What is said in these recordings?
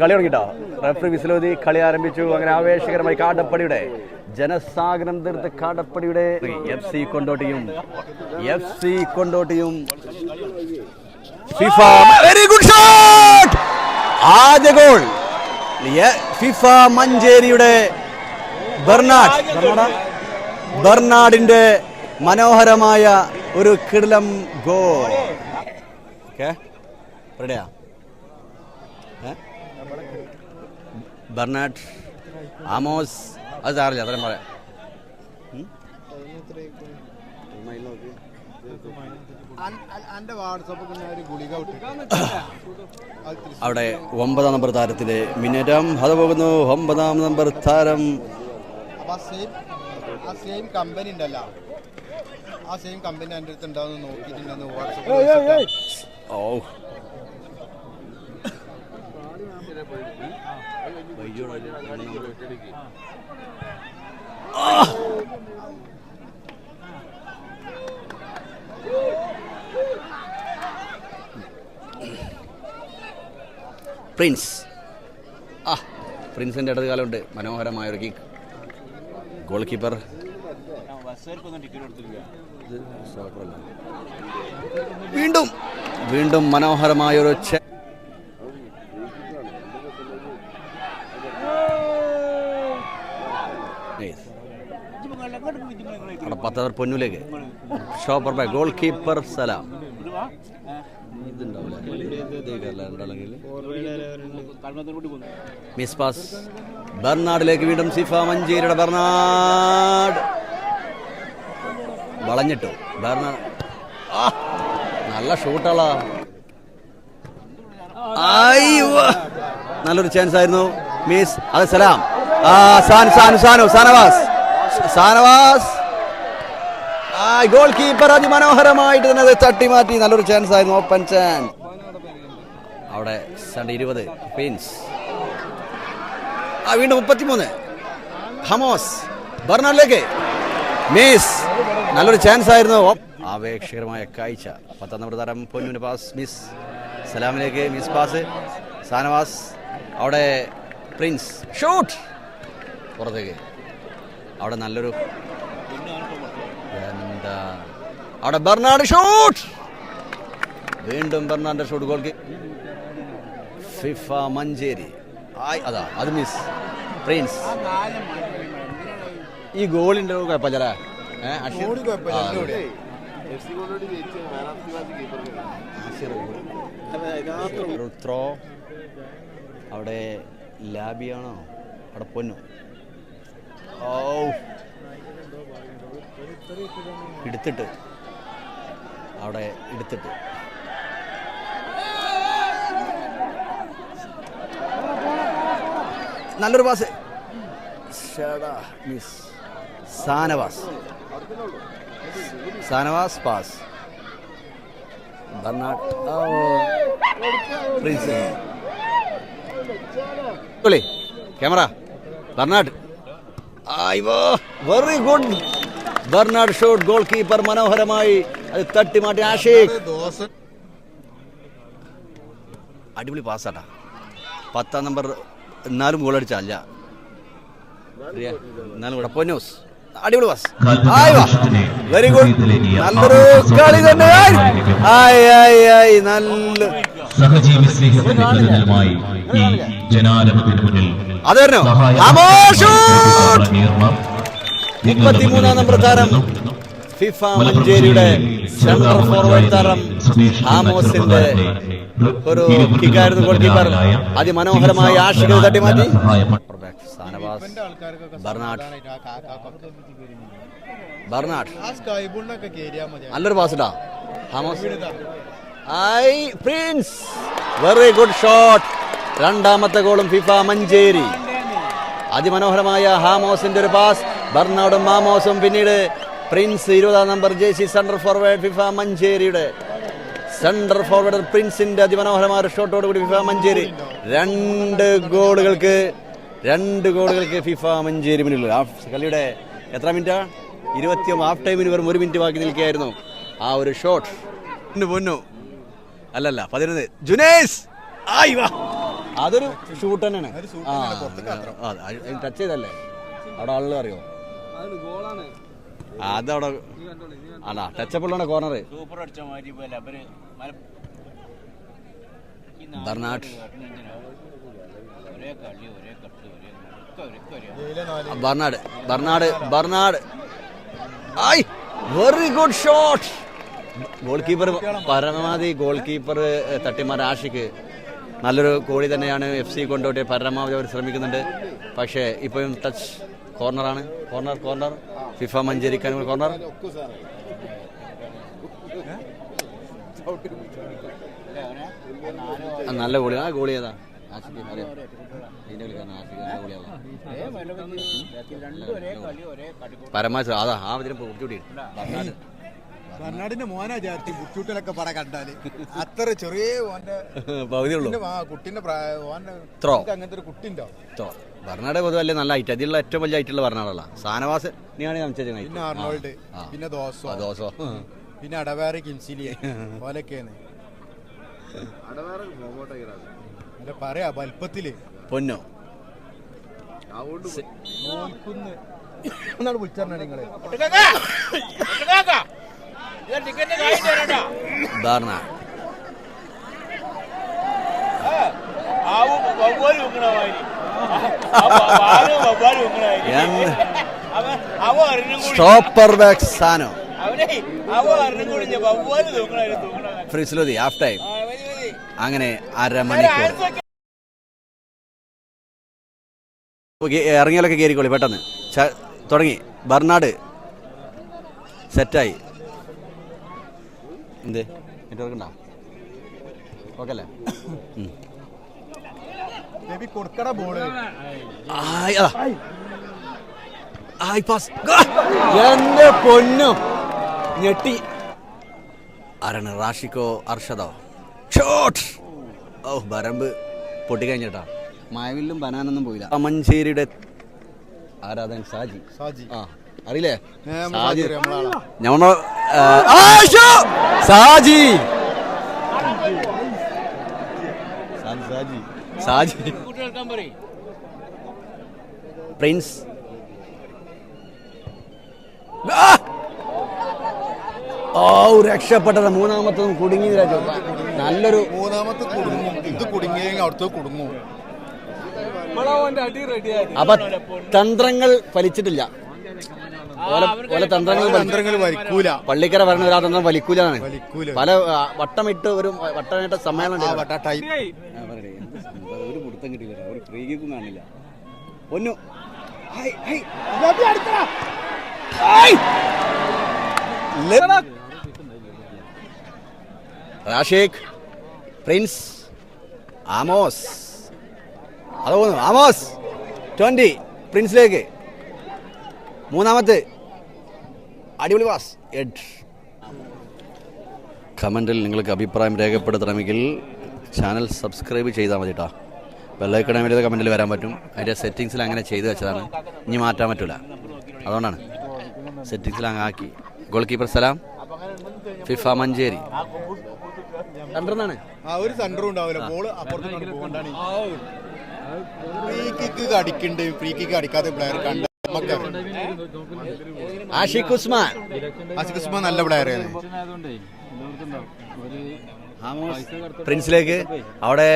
കളി തുടങ്ങിട്ടോ. റഫറി വിസിലോതി കളി ആരംഭിച്ചു. അങ്ങനെ ആവേശകരമായി കാടപ്പടിയുടെ ജനസാഗരം തീർത്ത് കാടപ്പടിയുടെ FC കൊണ്ടോട്ടിയും ഫിഫ വെരി ഗുഡ് ഷോട്ട്. ആദ്യ ഗോൾ ഫിഫ മഞ്ചേരിയുടെ ബെർണാഡിന്റെ മനോഹരമായ ഒരു കിടിലം ഗോൾ. റെഡിയാ? ബെർണാഡ് ആമോസ് അത് സാറില്ല അത്രയും പറയാം. അവിടെ 9-ാം നമ്പർ താരത്തിലെ മിന്നേറ്റം അത് പോകുന്നു. 9-ാം നമ്പർ താരം കമ്പനി ഉണ്ടല്ലോ, ആ സെയിം കമ്പനി എൻ്റെ അടുത്ത് ഉണ്ടാവുന്ന നോക്കിയിട്ടുണ്ടെന്ന് ഓ പ്രിൻസിന്റെ ഇടത് കാലമുണ്ട്. മനോഹരമായ ഒരു കിക്ക്. ഗോൾ കീപ്പർ വീണ്ടും മനോഹരമായൊരു പത്തവർ പൊന്നുലേക്ക് ഷോപ്പർ by goalkeeper Salam. Miss pass ബെർണാഡിലേക്ക്. വീണ്ടും ഫിഫ മഞ്ചേരിയുടെ ബെർണാഡ് വളഞ്ഞിട്ടു. ബെർണാഡ് നല്ല ഷൂട്ടാളാ. നല്ലൊരു ചാൻസ് ആയിരുന്നു. മിസ് അത് സലാം. സാനവാസ് ഗോൾ കീപ്പർ അതിമനോഹരമായിട്ട് തന്നെ അത് തട്ടി മാറ്റി. നല്ലൊരു ചാൻസ് ആയിരുന്നു. Open chance. അവിടെ 20 പിൻസ്. വീണ്ടും 33 ഹമോസ് ബെർണാഡിലേക്ക്. മിസ് നല്ലൊരു ചാൻസ് ആയിരുന്നു. ആവേശകരമായ കാഴ്ച. 10-ാം നമ്പർ താരം പൊന്നുവിന് പാസ്. മിസ് സലാമിലേക്ക്. Miss pass. സാനവാസ് അവിടെ പ്രിൻസ് ഷൂട്ട് പുറത്തേക്ക്. അവിടെ നല്ലൊരു അവിടെ ബെർണാഡ് ഷൂട്ട്. വീണ്ടും ബെർണാഡിന്റെ ഷൂട്ട്. Goal FIFA Manjeri. അത് മിസ്. പ്രിൻസ് ഈ ഗോളിന്റെ കുഴപ്പമില്ല. ത്രോ അവിടെ ലാബിയാണോ? അവിടെ പൊന്നു. എടുത്തിട്ട് നല്ലൊരു pass. Miss. Sanavas pass. Bernard Prince camera. Bernard very good. Bernard shot. Goalkeeper മനോഹരമായി അത് തട്ടി മാറ്റി. ആഷിഖ് അടിപൊളി പാസ്സാട്ടാ. 10-ാം നമ്പർ എന്നാലും ഗോൾ അടിച്ചല്ല. എന്നാലും കൂടെ പൊന്നൂസ് അടിപൊളി പാസ്. Very good. നല്ലൊരു കളി തന്നെ. നല്ല അതായിരുന്നു. 33-ാം നമ്പർ താരം ഫിഫ മഞ്ചേരിയുടെ സെൻട്രൽ ഫോർവേഡ് താരം ആമോസിന്റെ ഒരു കിക്കായിരുന്നു. ഗോൾ കീപ്പർ അതിമനോഹരമായി ആഷിഖ് തട്ടി മാറ്റി. ബെർണാഡ് നല്ലൊരു പാസ്ഡാ. Prince very good shot. 2ാമത്തെ ഗോളും ഫിഫ മഞ്ചേരി. അതിമനോഹരമായ ഹാമോസിന്റെ ഒരു പാസ്. ബെർണാഡും ഹാമോസും പിന്നീട് പ്രിൻസ് 20-ാം number jersey central forward FIFA മഞ്ചേരിയുടെ സെൻട്രൽ ഫോർവേഡ് പ്രിൻസിന്റെ അതിമനോഹരമായ ഷോട്ടോടുകൂടി ഫിഫ മഞ്ചേരി 2 ഗോളുകൾക്ക് ഫിഫ മഞ്ചേരി മുന്നിൽ. കളിയുടെ എത്ര മിനിറ്റാ? 20 ഹാഫ് ടൈമിന് വെറും 1 മിനിറ്റ് ബാക്കി നിൽക്കുകയായിരുന്നു. ആ ഒരു ഷോട്ട് പൊന്നു അല്ലല്ല 11 ജുനൈസ് അതൊരു ഷൂട്ട് തന്നെയാണ്. ഒരു shoot ആ തന്നെയാണ്, പുറത്തേക്ക് അത്ര. ടച്ച് ചെയ്തല്ലേ അവിടെ ആളുകൾ അറിയോ? അതവിടെ ആടാ ടച്ചപ്പുള്ളാണ് corner. Bernard Bernard Bernard Bernard ആയ് very good shot. Goalkeeper പരമാവധി ഗോൾ കീപ്പർ തട്ടിമാർ ആഷിക്ക് നല്ലൊരു കോഴി തന്നെയാണ്. FC കൊണ്ടോട്ടെ പരമാവധി അവർ ശ്രമിക്കുന്നുണ്ട്. പക്ഷേ ഇപ്പോഴും ടച്ച് കോർണറാണ്. കോർണർ ഫിഫ മഞ്ചേരിക്കാൻ കോർണർ. നല്ല ഗോളി. ആ ഗോളി ഏതാ? ആഷിക്ക് അറിയാം. പരമാവധി അതാ ആ ഇതിന് കൂട്ടി. കർണാടിന്റെ മോനാ വിചാരിച്ചു ബുച്ചൂട്ടിലൊക്കെ പട കണ്ടാല് അത്ര ചെറിയ പകുതിയുള്ളൂ കുട്ടിന്റെ അങ്ങനത്തെ ഒരു കുട്ടിന്റെ ബർണാഡ് പൊതുവെ അല്ലേ നല്ല ഹൈറ്റ്. അതിലുള്ള ഏറ്റവും വലിയ ഹൈറ്റുള്ള ബർണാഡല്ല. സാനവാസ് പിന്നെ ആർണോൾഡ് പിന്നെ ദോസോ പിന്നെ അടവേറെ കിംസിലിയെ പോലൊക്കെയാണ് പറയാ വലുപ്പത്തില് പൊന്നോ എന്നാണ് വിളിച്ചറിഞ്ഞ നിങ്ങള് സ്റ്റോപ്പർ ബാക്ക് സാനോ ഫ്രിസ്ലുതി ഹാഫ് ടൈം. അങ്ങനെ അരമണിക്കൂർ ഇറങ്ങിയാലൊക്കെ കയറിക്കോളി പെട്ടെന്ന്. തുടങ്ങി. ബർണാഡ് സെറ്റായി. എന്ത് നെറ്റ്വർക്ക് ഉണ്ടോ? ഓക്കെ അല്ലേ? എന്റെ പൊന്നു ഞെട്ടി. ആരാണ്? റാഷിക്കോ അർഷദോ? ഷോട്ട്. ഓ ബരമ്പ് പൊട്ടിക്കഴിഞ്ഞിട്ടാ. മായവില്ലും ബനാനൊന്നും പോയില്ല. മഞ്ചേരിയുടെ ആരാധകൻ സാജി. ആ അറിയില്ലേ? സാജി പ്രിൻസ് രക്ഷപ്പെട്ടത്. മൂന്നാമത്തതും കുടുങ്ങി. നല്ലൊരു മൂന്നാമത്തെ കുടുങ്ങും. ഇത് കുടുങ്ങിയെങ്കിൽ അവിടുത്തെ കുടുങ്ങും. അപ്പൊ തന്ത്രങ്ങൾ ഫലിച്ചിട്ടില്ല. തന്ത്രങ്ങൾ വലിക്കൂല. പള്ളിക്കര പറഞ്ഞ ഒരു തന്ത്രം വലിക്കൂലാണ്. പല വട്ടമിട്ട് ഒരു വട്ടമിട്ട സമ്മേളനം ഒരു പിടുത്തം കിട്ടിയില്ല. ഒരു ഫ്രീക്കും കാണില്ല. പൊന്നു റാഷിഖ് പ്രിൻസ് ആമോസ്. അത് പോകുന്നു. ആമോസ് 20 പ്രിൻസിലേക്ക്. മൂന്നാമത്തെ അടിപൊളി പാസ്. കമൻറ്റിൽ നിങ്ങൾക്ക് അഭിപ്രായം രേഖപ്പെടുത്തണമെങ്കിൽ ചാനൽ സബ്സ്ക്രൈബ് ചെയ്താൽ മതി കേട്ടോ. ബെല്ലൈക്കൺ വേണ്ടി കമൻറ്റിൽ വരാൻ പറ്റും. അതിൻ്റെ സെറ്റിങ്സിൽ അങ്ങനെ ചെയ്തു വെച്ചതാണ്. ഇനി മാറ്റാൻ പറ്റില്ല. അതുകൊണ്ടാണ് സെറ്റിങ്സിൽ അങ്ങ് ആക്കി. ഗോൾ കീപ്പർ സലാം ഫിഫ മഞ്ചേരി. സെൻറ്ററിനാണ് ഒരു സെൻറ്ററും ഉണ്ടാവില്ല. ബോൾ അപ്പുറത്ത് പോകണ്ടാണ്. ഫ്രീ കിക്ക് അടിക്കുന്നുണ്ട്. ഫ്രീ കിക്ക് അടിക്കാത്ത പ്ലെയർ കണ്ട ആഷിഖ് ഉസ്മാൻ. ആഷിഖ് ഉസ്മാൻ നല്ല പ്ലെയർ. പ്രിൻസിലേക്ക്. അവിടെ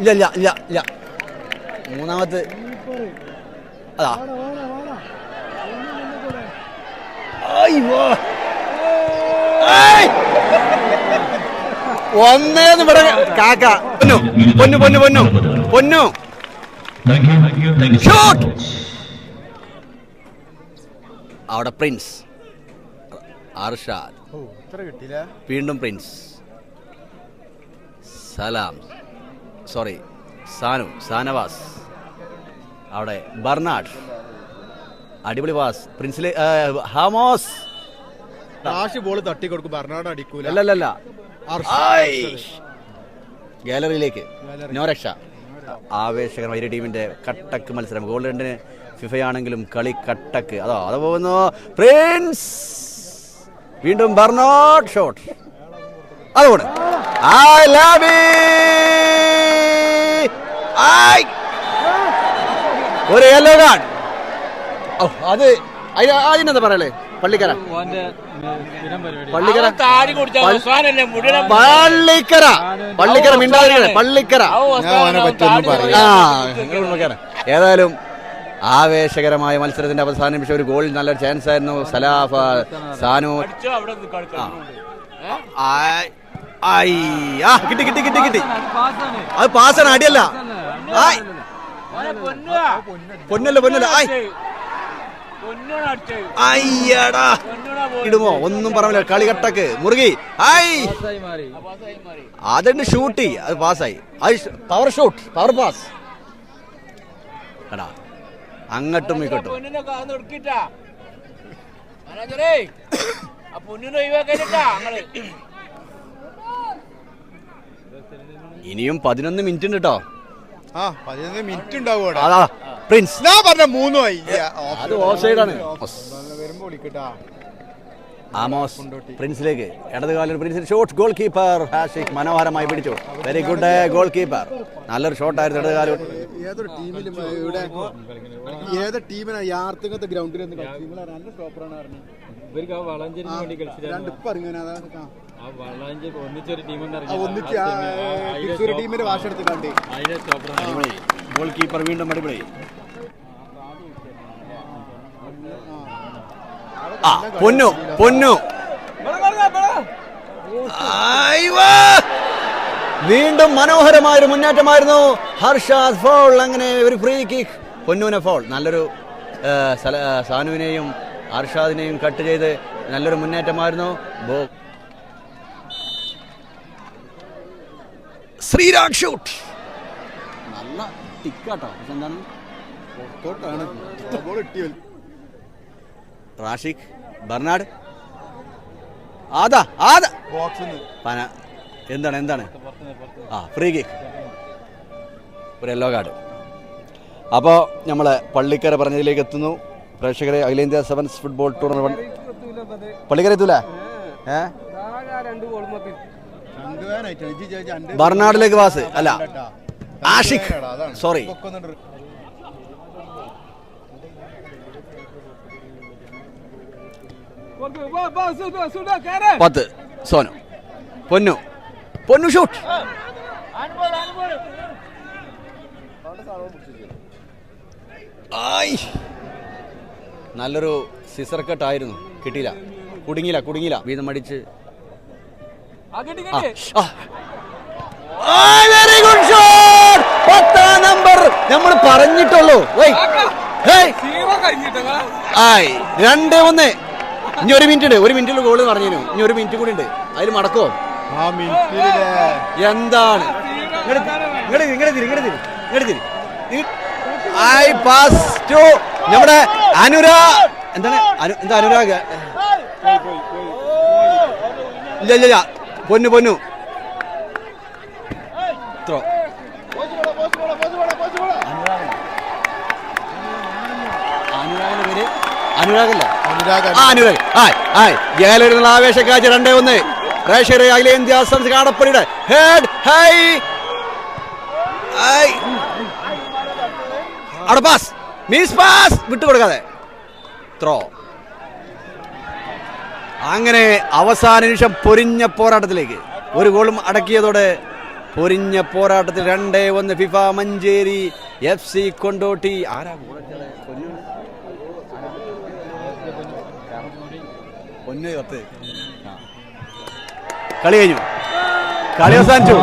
ഇല്ല മൂന്നാമത്തെ അതാ ഒന്നേന്ന് ഇവിടെ കാക്ക. പൊന്നു പൊന്നു പൊന്നു പൊന്നു ഷോട്ട്. അവിടെ പ്രിൻസ് അർഷാദ്. വീണ്ടും പ്രിൻസ് സലാം സാനവാസ്. അവിടെ ബർണാഡ്. അടിപൊളി പാസ് പ്രിൻസിലെ. ഹാമോസ് ബോൾ തട്ടി കൊടുക്കും. ബർണാഡ് അടിക്കൂല. അല്ലല്ല ഗാലറിയിലേക്ക്. നോ രക്ഷ. ആവേശകരമായ ഒരു ടീമിന്റെ കട്ടക്ക് മത്സരം. ഗോൾ രണ്ടിന് ഫിഫയാണെങ്കിലും കളി കട്ടക്ക്. അത് പോകുന്നു. പ്രിൻസ് വീണ്ടും ബർണാഡ് ഷോട്ട്. അതുകൊണ്ട് ഒരു യെല്ലോ കാർഡ്. അത് അതിനെന്താ പറയല്ലേ? പള്ളിക്കര മിണ്ടാതിരിക്കണേ. പള്ളിക്കര. ഏതായാലും ആവേശകരമായ മത്സരത്തിന്റെ അവസാന നിമിഷം ഒരു ഗോൾ നല്ലൊരു ചാൻസ് ആയിരുന്നു. സലാഫ സാനു കിട്ടി കിട്ടി കിട്ടി കിട്ടി. അത് പാസാണ്, അടിയല്ല. പൊന്നല്ല പൊന്നല്ല. അയ്യടാ ഇടുമോ? ഒന്നും പറഞ്ഞില്ല. കളി കട്ടക്ക് മുറുകി. അതിന്റെ ഷൂട്ടി അത് പാസ്സായി. Power shoot, power pass. എടാ അങ്ങോട്ടും ഇങ്ങോട്ടും. ഇനിയും 11 മിനിറ്റ് ഉണ്ട് കേട്ടോ. 11 മിനിറ്റ് ഉണ്ടാവും. പ്രിൻസ് ഞാൻ പറഞ്ഞ 3 ആയി. അത് ഓഫ് സൈഡാണ്. വരുമ്പോ വിളിക്കട്ടാ. ആമോസ് പ്രിൻസിലേക്ക് ഇടതുകാലിൽ പ്രിൻസിന് ഷോട്ട്. ഗോൾ കീപ്പർ ഹാഷിഖ് മനോഹരമായി പിടിച്ചു. Very good goalkeeper. നല്ലൊരു ഷോട്ടായിരുന്നു ഇടതുകാലിൽ. ഏതൊരു ടീമിലും ഇവിടെ ഏത് ടീമിനാ യാർത്തങ്ങത്തെ ഗ്രൗണ്ടിൽ നല്ല സ്റ്റോപ്പറാണ് പറഞ്ഞു. ടീമിന്റെ വാശ എടുത്ത് കണ്ടേ. ഗോൾ കീപ്പർ വീണ്ടും അടിപൊളി. പൊന്നു പൊന്നു വീണ്ടും മനോഹരമായൊരു മുന്നേറ്റമായിരുന്നു. ഹർഷാദ് ഫൗൾ. അങ്ങനെ ഒരു ഫ്രീ കിക്ക്. പൊന്നുവിനെ ഫൗൾ. നല്ലൊരു സാനുവിനെയും അർഷാദിനെയും കട്ട് ചെയ്ത് നല്ലൊരു മുന്നേറ്റമായിരുന്നു. ശ്രീരാഗ് ഷൂട്ട്. നല്ല ടിക്കാട്ടോ. എന്താണ് റാഷിഖ് ബർണാഡ്. എന്താണ് എന്താണ് ഫ്രീ കിക്ക്. ഒരു യെല്ലോ കാർഡ്. അപ്പോൾ നമ്മൾ പള്ളിക്കര പറഞ്ഞതിലേക്ക് എത്തുന്നു. പ്രേക്ഷകരെ, അഖിലേന്ത്യാ സെവൻസ് ഫുട്ബോൾ ടൂർണമെന്റ് പള്ളിക്കര എത്തൂല. ബർണാഡിലേക്ക് പാസ്. അല്ല, ആഷിഖ്. സോറി. പത്ത് സോനു. പൊന്നു പൊന്നു ഷൂട്ട്. നല്ലൊരു സിസർ കട്ട് ആയിരുന്നു. കിട്ടിയില്ല. കുടുങ്ങിയില്ല. വീതം അടിച്ച്. Very good shot. 10ാം നമ്പർ നമ്മൾ പറഞ്ഞിട്ടുള്ളൂ. 2-1. ഇനി ഒരു മിനിറ്റിൽ ഗോള് പറഞ്ഞിരുന്നു. ഇനി ഒരു മിനിറ്റ് കൂടി ഉണ്ട്. അതിൽ മടക്കോ? എന്താണ് നമ്മുടെ എന്താണ് എന്താ അനുരാഗ്? ഇല്ല പൊന്നു അനുരാഗല്ല. ജയലളിത ആവേശക്കാഴ്ച. 2-1. പ്രേക്ഷകരെ, അഖിലേന്ത്യാ സംസ്ഥാന കാടപ്പടിയുടെ ഹെഡ് ഹൈ. അവിടെ പാസ്, മിസ് പാസ്, വിട്ടുകൊടുക്കാതെ ത്രോ. അങ്ങനെ അവസാന നിമിഷം പൊരിഞ്ഞ പോരാട്ടത്തിലേക്ക് ഒരു ഗോളും അടക്കിയതോടെ പൊരിഞ്ഞ പോരാട്ടത്തിൽ 2-1 ഫിഫ മഞ്ചേരി FC കൊണ്ടോട്ടി. ആരാ പൊന്നു 10. കളി കഴിഞ്ഞു. കളി അവസാനിച്ചു.